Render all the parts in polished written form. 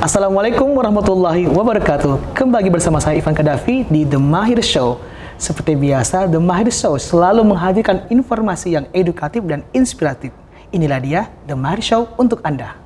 Assalamualaikum warahmatullahi wabarakatuh. Kembali bersama saya Ivan Kadafi di The Mahir Show. Seperti biasa, The Mahir Show selalu menghadirkan informasi yang edukatif dan inspiratif. Inilah dia The Mahir Show untuk Anda.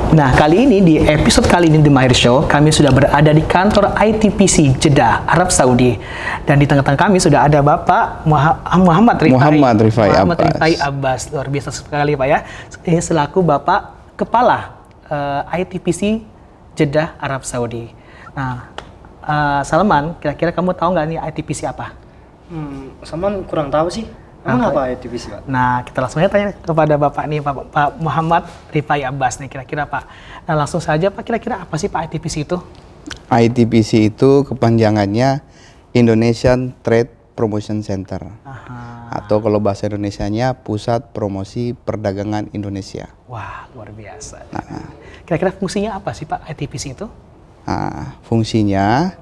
Nah, kali ini di episode kali ini The Mahir Show, kami sudah berada di kantor ITPC Jeddah, Arab Saudi. Dan di tengah-tengah kami sudah ada Bapak Muhammad Rifai Abbas. Luar biasa sekali Pak ya. Ini selaku Bapak Kepala ITPC Jeddah, Arab Saudi. Nah, Salman, kira-kira kamu tahu nggak nih ITPC apa? Salman kurang tahu sih. Emang apa ITPC, Pak? Nah, kita langsung aja tanya kepada Bapak nih, Pak Muhammad Rifai Abbas nih, kira-kira Pak. Nah, langsung saja Pak, kira-kira apa sih Pak ITPC itu? ITPC itu kepanjangannya Indonesian Trade Promotion Center. Atau kalau bahasa Indonesianya Pusat Promosi Perdagangan Indonesia. Wah, luar biasa. Kira-kira fungsinya apa sih Pak ITPC itu? Fungsinya,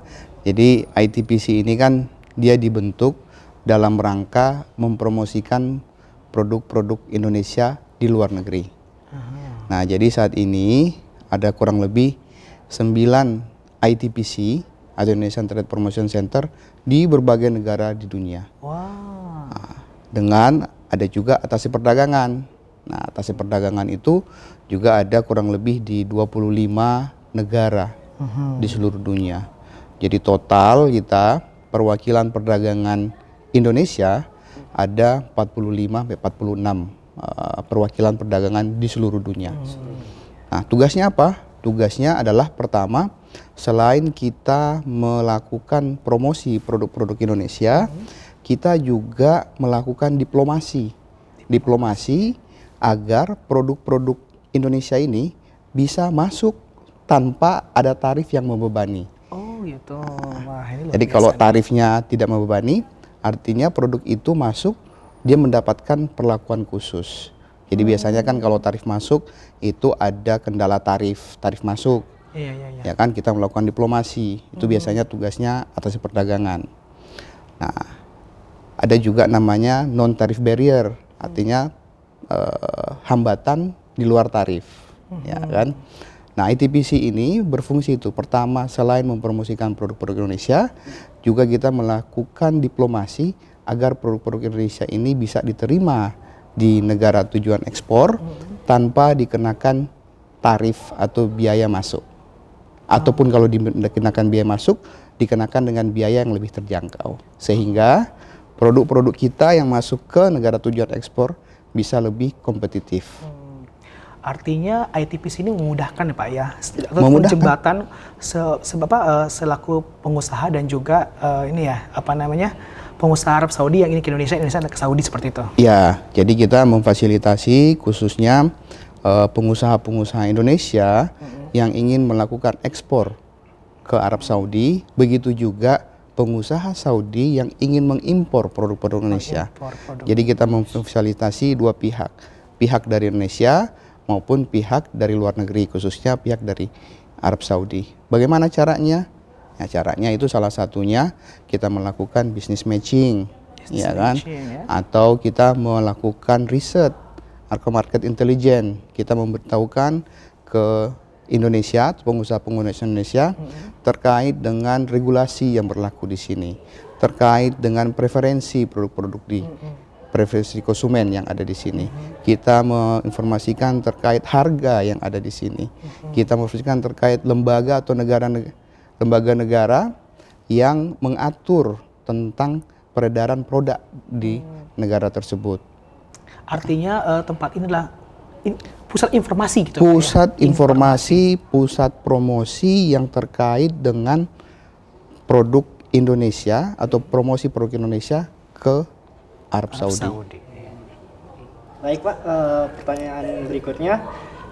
jadi ITPC ini kan dia dibentuk dalam rangka mempromosikan produk-produk Indonesia di luar negeri. Nah, jadi saat ini ada kurang lebih 9 ITPC atau Indonesian Trade Promotion Center di berbagai negara di dunia. Wow. Dengan ada juga atasi perdagangan. Nah, atasi perdagangan itu juga ada kurang lebih di 25 negara di seluruh dunia. Jadi total kita perwakilan perdagangan Indonesia ada 45-46 perwakilan perdagangan di seluruh dunia. Nah, tugasnya apa? Tugasnya adalah pertama, selain kita melakukan promosi produk-produk Indonesia, kita juga melakukan diplomasi. Diplomasi agar produk-produk Indonesia ini bisa masuk tanpa ada tarif yang membebani. Oh gitu. Wah, ini luar jadi biasa kalau nih. tarifnya tidak membebani, artinya produk itu masuk, dia mendapatkan perlakuan khusus. Jadi biasanya kan kalau tarif masuk itu ada kendala tarif masuk. Iya. Ya kan, kita melakukan diplomasi. Itu biasanya tugasnya atasi perdagangan. Nah, ada juga namanya non tarif barrier, artinya hambatan di luar tarif, ya kan. Nah, ITPC ini berfungsi itu. Pertama, selain mempromosikan produk-produk Indonesia, juga kita melakukan diplomasi agar produk-produk Indonesia ini bisa diterima di negara tujuan ekspor tanpa dikenakan tarif atau biaya masuk. Ataupun kalau dikenakan biaya masuk, dikenakan dengan biaya yang lebih terjangkau. Sehingga produk-produk kita yang masuk ke negara tujuan ekspor bisa lebih kompetitif. Artinya ITPC ini memudahkan ya Pak ya, atau jembatan selaku pengusaha dan juga pengusaha Arab Saudi yang ini ke Indonesia ke Saudi seperti itu. Ya, jadi kita memfasilitasi khususnya pengusaha-pengusaha Indonesia yang ingin melakukan ekspor ke Arab Saudi, begitu juga pengusaha Saudi yang ingin mengimpor produk-produk Indonesia. Jadi kita memfasilitasi dua pihak, pihak dari Indonesia maupun pihak dari luar negeri, khususnya pihak dari Arab Saudi. Bagaimana caranya? Ya, caranya itu salah satunya kita melakukan business matching, ya kan? Atau kita melakukan riset atau market intelligence. Kita memberitahukan ke Indonesia, pengusaha-pengusaha Indonesia terkait dengan regulasi yang berlaku di sini, terkait dengan preferensi produk-produk di preferensi konsumen yang ada di sini. Kita menginformasikan terkait harga yang ada di sini. Kita menginformasikan terkait lembaga atau lembaga-negara yang mengatur tentang peredaran produk di negara tersebut. Artinya tempat inilah pusat informasi gitu. Pusat informasi, pusat promosi yang terkait dengan produk Indonesia atau promosi produk Indonesia ke Arab Saudi. Baik Pak, pertanyaan berikutnya,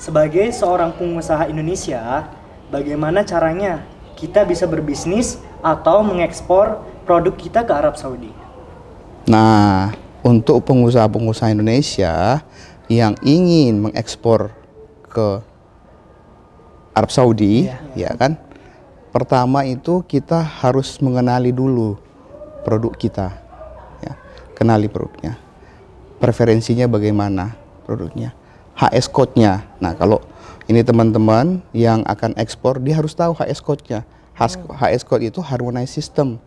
sebagai seorang pengusaha Indonesia, bagaimana caranya kita bisa berbisnis atau mengekspor produk kita ke Arab Saudi? Nah, untuk pengusaha-pengusaha Indonesia yang ingin mengekspor ke Arab Saudi, ya kan? Pertama itu kita harus mengenali dulu produk kita, ya. Kenali produknya, preferensinya bagaimana produknya, HS code-nya. Nah, kalau ini teman-teman yang akan ekspor, dia harus tahu HS code-nya. HS code itu harmonized system.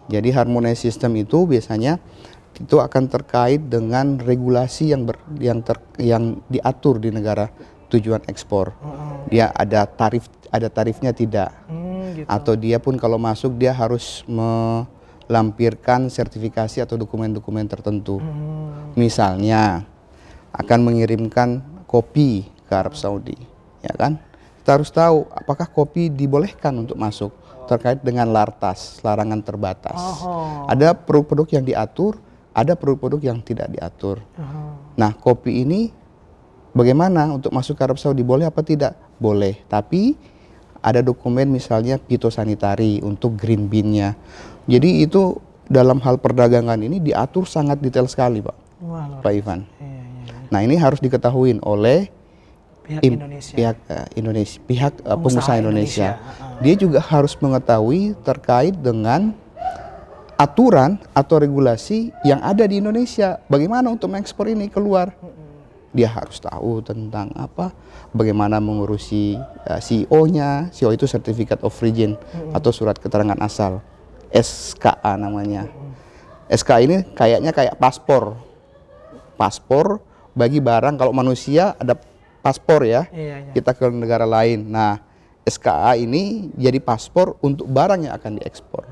Jadi harmonized system itu biasanya itu akan terkait dengan regulasi yang diatur di negara tujuan ekspor. Dia ada tarifnya tidak, gitu. Atau dia pun kalau masuk dia harus melampirkan sertifikasi atau dokumen-dokumen tertentu. Misalnya akan mengirimkan kopi ke Arab Saudi, ya kan? Kita harus tahu apakah kopi dibolehkan untuk masuk terkait dengan lartas, larangan terbatas. Ada produk-produk yang diatur, ada produk-produk yang tidak diatur. Nah, kopi ini bagaimana untuk masuk ke Arab Saudi? Boleh apa tidak? Boleh, tapi ada dokumen misalnya fitosanitari untuk green bean-nya. Jadi itu dalam hal perdagangan ini diatur sangat detail sekali, Pak. Pak Ivan. Nah, ini harus diketahui oleh pihak pengusaha Indonesia. Dia juga harus mengetahui terkait dengan aturan atau regulasi yang ada di Indonesia. Bagaimana untuk mengekspor ini keluar? Dia harus tahu tentang bagaimana mengurusi CEO-nya. CEO itu Certificate of Origin atau surat keterangan asal, SKA namanya. SKA ini kayaknya kayak paspor bagi barang. Kalau manusia ada paspor ya, kita ke negara lain. Nah, SKA ini jadi paspor untuk barang yang akan diekspor.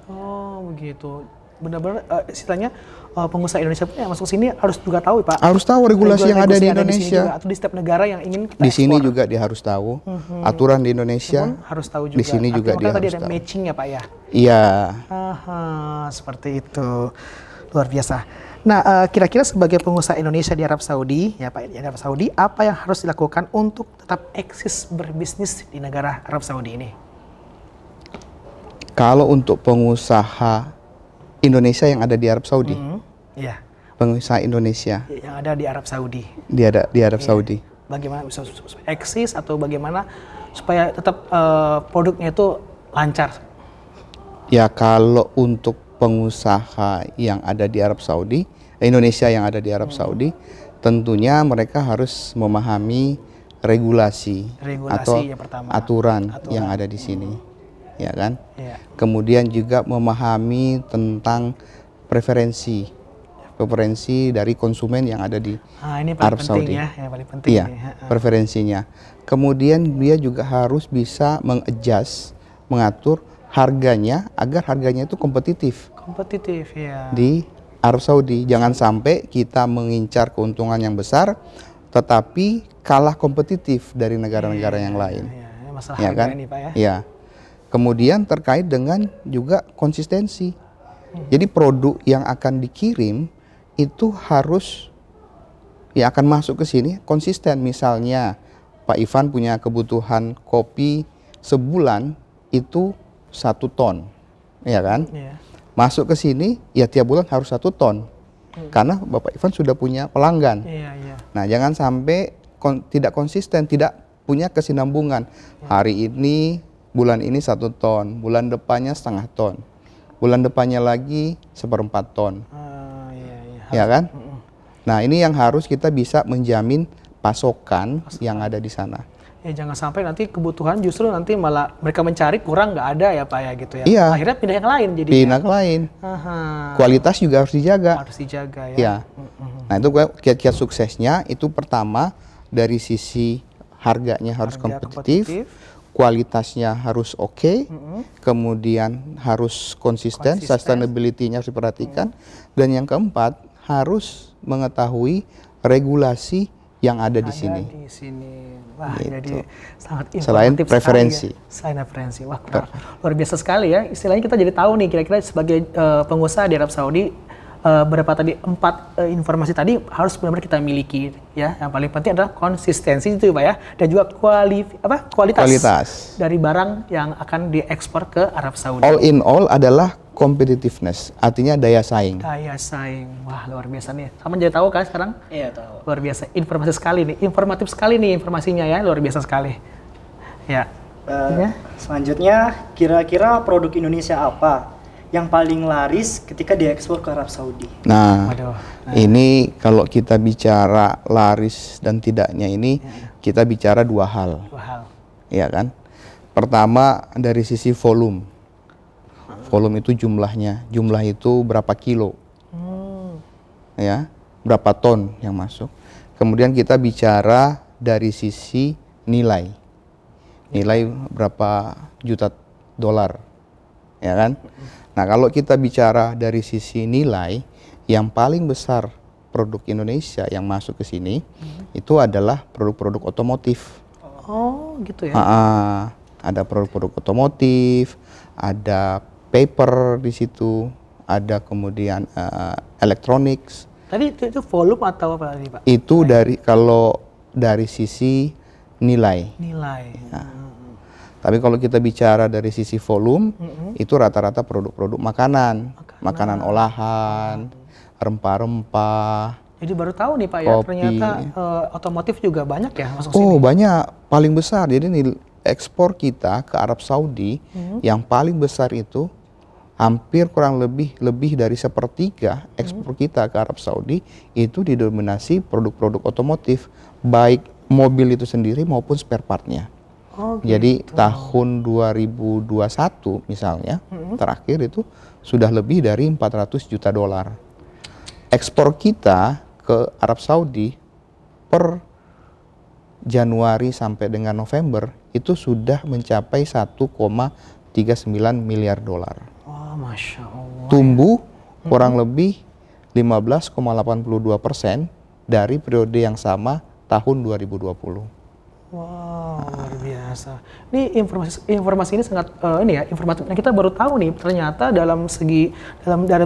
Oh, begitu. Benar-benar istilahnya pengusaha Indonesia yang masuk sini harus juga tahu, Pak. Harus tahu regulasi yang ada di Indonesia. Juga, atau di setiap negara yang ingin kita di sini ekspor. Juga dia harus tahu aturan di Indonesia. Harus tahu juga. Di sini juga dia tadi harus ada tahu. Matching ya, Pak ya. Iya. Seperti itu. Luar biasa. Nah, kira-kira sebagai pengusaha Indonesia di Arab Saudi, ya Pak, di Arab Saudi, apa yang harus dilakukan untuk tetap eksis berbisnis di negara Arab Saudi ini? Kalau untuk pengusaha Indonesia yang ada di Arab Saudi, pengusaha Indonesia yang ada di Arab Saudi, di Arab Saudi, bagaimana bisa eksis atau bagaimana supaya tetap produknya itu lancar? Ya, kalau untuk pengusaha yang ada di Arab Saudi, Indonesia yang ada di Arab Saudi, tentunya mereka harus memahami regulasi atau yang pertama, aturan yang ada di sini, ya kan? Kemudian juga memahami tentang preferensi dari konsumen yang ada di Arab Saudi. Yang paling penting. Iya, preferensinya. Kemudian dia juga harus bisa mengatur harganya agar harganya itu kompetitif. Di Arab Saudi. Jangan sampai kita mengincar keuntungan yang besar tetapi kalah kompetitif dari negara-negara yang lain. Masalah harga kan? Ini, Pak ya. Ya. Kemudian terkait dengan juga konsistensi. Jadi produk yang akan dikirim itu harus yang akan masuk ke sini konsisten. Misalnya Pak Ivan punya kebutuhan kopi sebulan itu 1 ton, ya kan? Masuk ke sini ya tiap bulan harus 1 ton, karena Bapak Ivan sudah punya pelanggan. Nah, jangan sampai tidak konsisten, tidak punya kesinambungan. Hari ini, bulan ini 1 ton, bulan depannya 1/2 ton, bulan depannya lagi 1/4 ton, ya kan? Nah, ini yang harus kita bisa menjamin pasokan yang ada di sana. Ya, jangan sampai nanti kebutuhan justru nanti malah mereka mencari kurang, nggak ada ya Pak ya gitu ya. Iya. Akhirnya pindah yang lain jadi. Pindah ke lain. Kualitas juga harus dijaga. Harus dijaga ya. Ya. Nah, itu kiat-kiat suksesnya itu pertama dari sisi harganya harus kompetitif, kualitasnya harus oke, kemudian harus konsisten. Sustainability-nya harus diperhatikan, dan yang keempat harus mengetahui regulasi yang ada di sini. Wah, gitu. Jadi sangat informatif. Selain preferensi. Selain preferensi. Wah, luar biasa sekali ya. Istilahnya kita jadi tahu nih kira-kira sebagai pengusaha di Arab Saudi berapa tadi 4 informasi tadi harus benar-benar kita miliki ya. Yang paling penting adalah konsistensi itu Pak ya, dan juga kualitas dari barang yang akan diekspor ke Arab Saudi. All in all adalah competitiveness, artinya daya saing. Daya saing, wah luar biasa nih. Sama jadi tahu kan sekarang? Iya tahu. Luar biasa, informatif sekali nih informasinya ya, luar biasa sekali. Ya. Selanjutnya, kira-kira produk Indonesia apa yang paling laris ketika diekspor ke Arab Saudi? Nah, ini kalau kita bicara laris dan tidaknya ini, kita bicara dua hal. Ya kan? Pertama dari sisi volume. Volume itu jumlahnya. Jumlah itu berapa kilo. Ya, berapa ton yang masuk. Kemudian kita bicara dari sisi nilai. Nilai berapa juta dolar. Ya kan? Nah, kalau kita bicara dari sisi nilai, yang paling besar produk Indonesia yang masuk ke sini itu adalah produk-produk otomotif. Oh, gitu ya. Ada produk-produk otomotif, ada paper di situ, ada kemudian electronics. Tadi itu volume atau apa tadi, Pak? Itu kalau dari sisi nilai. Tapi kalau kita bicara dari sisi volume, itu rata-rata produk-produk makanan olahan, rempah-rempah. Jadi baru tahu nih Pak ya, ternyata otomotif juga banyak ya masuk sini. Oh banyak, paling besar. Jadi ekspor kita ke Arab Saudi yang paling besar itu hampir kurang lebih dari 1/3 ekspor kita ke Arab Saudi itu didominasi produk-produk otomotif, baik mobil itu sendiri maupun spare partnya. Oh, gitu. Jadi tahun 2021 misalnya terakhir itu sudah lebih dari 400 juta dolar. Ekspor kita ke Arab Saudi per Januari sampai dengan November itu sudah mencapai 1,39 miliar dolar. Oh, Masya Allah. Tumbuh kurang lebih 15,82% dari periode yang sama tahun 2020. Wow, luar biasa. Ini informasi ini sangat informatif. Nah, kita baru tahu nih ternyata dalam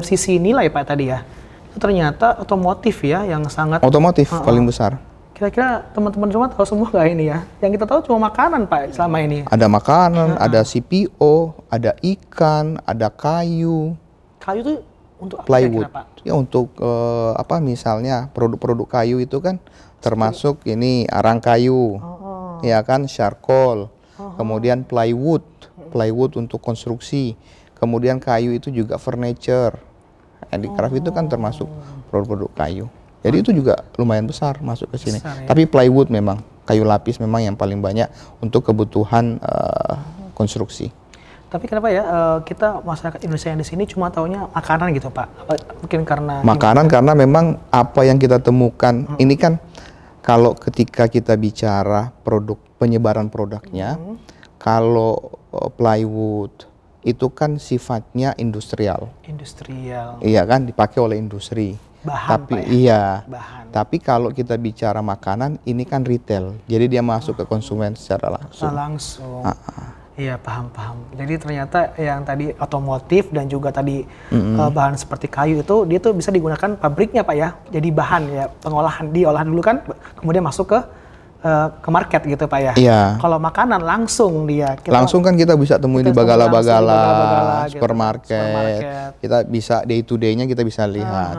sisi nilai Pak tadi ya. Itu ternyata otomotif ya yang sangat paling besar. Kira-kira teman-teman semua tahu semua nggak ini ya? Yang kita tahu cuma makanan Pak selama ini. Ada makanan, ada CPO, ada ikan, ada kayu. Kayu itu untuk apa plywood. Pak? Ya untuk misalnya produk-produk kayu itu kan termasuk ini arang kayu. Ya kan, charcoal, kemudian plywood untuk konstruksi, kemudian kayu itu juga furniture, handicraft itu kan termasuk produk-produk kayu. Jadi itu juga lumayan besar masuk ke sini. Ya? Tapi plywood memang, kayu lapis memang yang paling banyak untuk kebutuhan konstruksi. Tapi kenapa ya kita masyarakat Indonesia yang di sini cuma taunya makanan gitu Pak? Mungkin karena makanan karena memang apa yang kita temukan ini kan. Kalau ketika kita bicara penyebaran produknya, kalau plywood itu kan sifatnya industrial. Iya kan, dipakai oleh industri. Tapi kalau kita bicara makanan, ini kan retail. Jadi dia masuk ke konsumen secara langsung. Iya, paham. Jadi ternyata yang tadi otomotif dan juga tadi bahan seperti kayu itu dia tuh bisa digunakan pabriknya Pak ya. Jadi bahan ya diolah dulu kan, kemudian masuk ke market gitu Pak ya. Iya. Kalau makanan langsung langsung kan kita bisa temuin di bagala-bagala, supermarket. Kita bisa day to day-nya kita bisa lihat.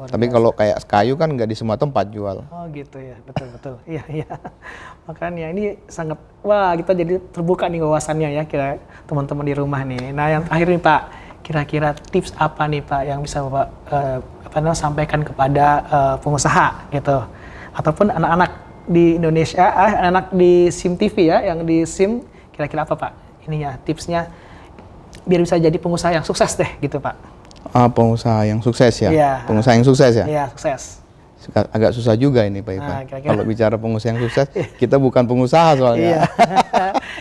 Tapi kalau kayak kayu kan nggak di semua tempat jual. Oh gitu ya, betul. Iya. Makanya ini sangat, kita jadi terbuka nih wawasannya ya kira teman-teman di rumah nih. Nah yang terakhir nih Pak, kira-kira tips apa nih Pak yang bisa Bapak sampaikan kepada pengusaha gitu, ataupun anak-anak di Indonesia, anak di SIM TV ya, yang di SIM, kira-kira apa Pak? Ininya tipsnya biar bisa jadi pengusaha yang sukses deh gitu Pak. Pengusaha yang sukses ya? Iya. Pengusaha yang sukses ya? Iya, sukses. Agak susah juga ini Pak Ivan. Kalau bicara pengusaha yang sukses, kita bukan pengusaha soalnya. Iya.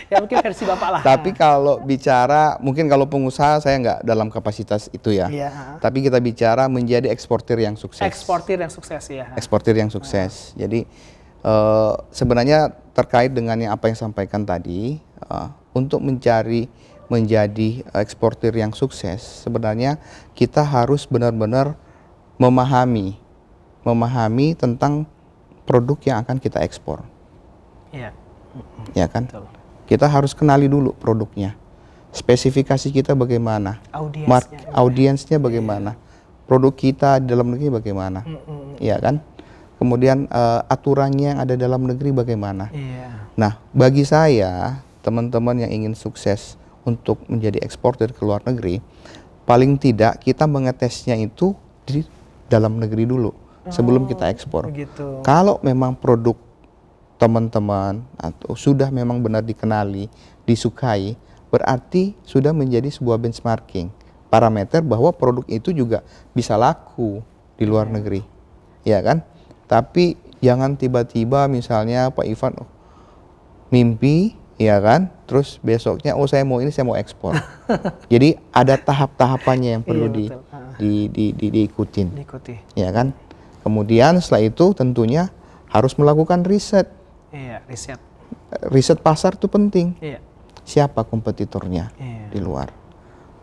Ya mungkin versi Bapak lah. Tapi kalau bicara, mungkin kalau pengusaha saya nggak dalam kapasitas itu ya. Iya. Tapi kita bicara menjadi eksportir yang sukses. Eksportir yang sukses ya. Eksportir yang sukses. Jadi sebenarnya terkait dengan apa yang sampaikan tadi, untuk mencari menjadi eksportir yang sukses, sebenarnya kita harus benar-benar memahami tentang produk yang akan kita ekspor. Iya. Ya kan? Betul. Kita harus kenali dulu produknya. Spesifikasi kita bagaimana? Audiensnya bagaimana? Produk kita di dalam negeri bagaimana? Ya kan? Kemudian aturannya yang ada dalam negeri bagaimana? Iya. Nah, bagi saya, teman-teman yang ingin sukses untuk menjadi eksportir ke luar negeri, paling tidak kita mengetesnya itu di dalam negeri dulu sebelum kita ekspor. Begitu. Kalau memang produk teman-teman atau sudah memang benar dikenali, disukai, berarti sudah menjadi sebuah benchmarking, parameter bahwa produk itu juga bisa laku di luar negeri, ya kan? Tapi jangan tiba-tiba misalnya Pak Ivan mimpi, ya kan? Terus besoknya, oh saya mau ini, saya mau ekspor. Jadi ada tahap-tahapannya yang perlu diikutin, ya kan? Kemudian setelah itu tentunya harus melakukan riset. Iya, riset. Riset pasar itu penting. Iya. Siapa kompetitornya di luar?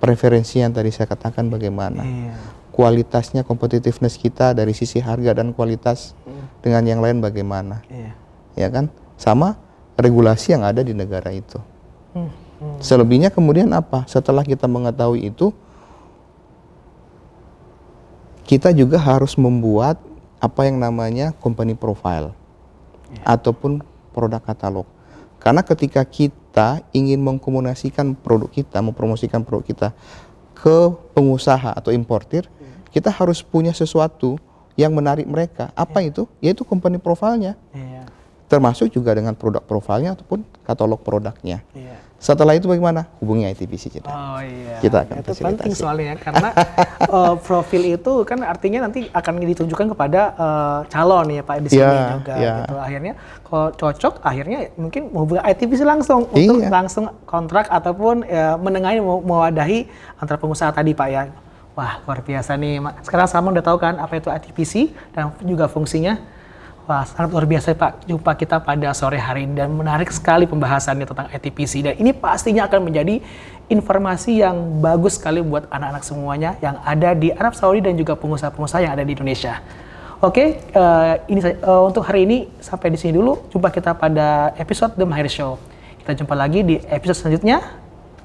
Preferensi yang tadi saya katakan bagaimana? Iya. Kualitasnya, competitiveness kita dari sisi harga dan kualitas dengan yang lain bagaimana? Iya. Ya kan? Sama regulasi yang ada di negara itu. Selebihnya kemudian apa? Setelah kita mengetahui itu, kita juga harus membuat apa yang namanya company profile ataupun produk katalog. Karena ketika kita ingin mengkomunikasikan produk kita, mempromosikan produk kita ke pengusaha atau importir, kita harus punya sesuatu yang menarik mereka. Apa itu? Yaitu company profile-nya. Termasuk juga dengan produk profilnya ataupun katalog produknya. Setelah itu bagaimana? Hubungi ITPC kita. Oh iya. Kita akan itu penting soalnya karena profil itu kan artinya nanti akan ditunjukkan kepada calon ya Pak di sini juga. Gitu. Akhirnya kalau cocok, akhirnya mungkin menghubungi ITPC langsung untuk langsung kontrak ataupun menengahi mewadahi antara pengusaha tadi Pak ya. Wah luar biasa nih. Sekarang Salman udah tahu kan apa itu ITPC dan juga fungsinya. Wah, sangat luar biasa Pak jumpa kita pada sore hari ini dan menarik sekali pembahasannya tentang ITPC dan ini pastinya akan menjadi informasi yang bagus sekali buat anak-anak semuanya yang ada di Arab Saudi dan juga pengusaha-pengusaha yang ada di Indonesia. Oke, ini untuk hari ini sampai di sini dulu. Jumpa kita pada episode The Mahir Show. Kita jumpa lagi di episode selanjutnya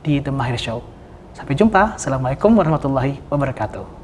di The Mahir Show. Sampai jumpa. Assalamualaikum warahmatullahi wabarakatuh.